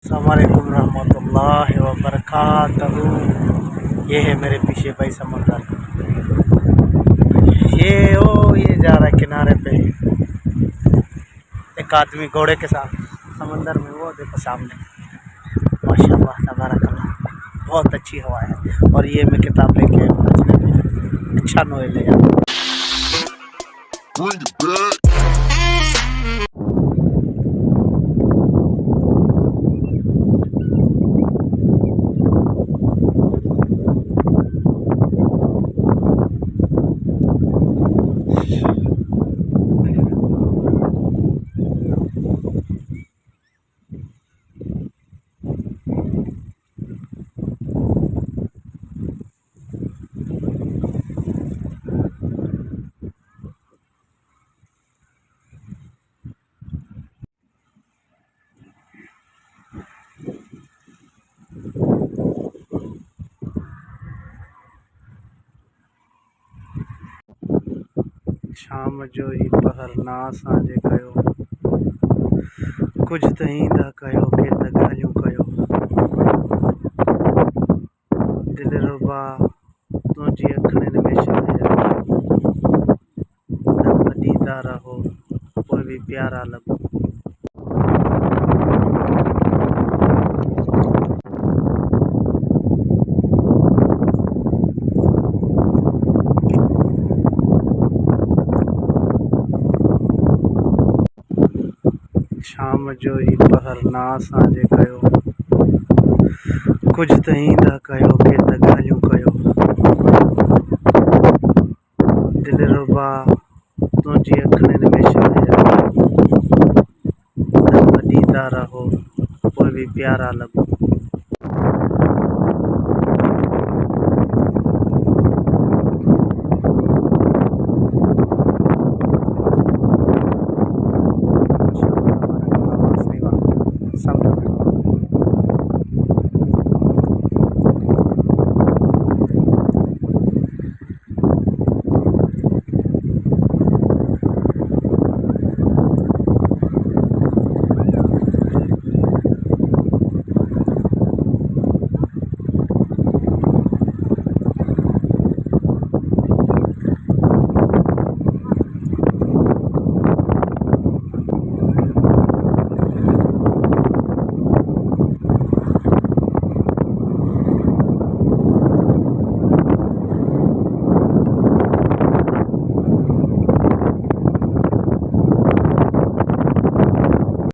अस्सलामुअलैकुम रहमतुल्लाहि व बरकातहू। ये है मेरे पीछे भाई समंदर। ये जा रहा है किनारे पे। एक आदमी घोड़े के साथ समंदर में, वो देखो सामने। माशाल्लाह तबारकल्लाह, बहुत अच्छी हवा है। और ये मैं किताब लेके आया हूँ, अच्छा नोएल है यार। शाम जो ही पहर ना सांझे कयो, कुछ त ईंदा कयो के त ॻाल्हियूं कयो। दिल रुबा तुंहिंजी अखियुनि में छा है, रब ॾींदा रहो पोइ बि प्यारा लॻो। शाम जो ही पहर ना सांझे कयो, कुछ त ईंदा कयो के त ॻाल्हियूं कयो। दिल रुबा तुंहिंजी अखियुनि में छा है, रब ॾींदा रहो पोइ बि प्यारा लॻो। सही बात।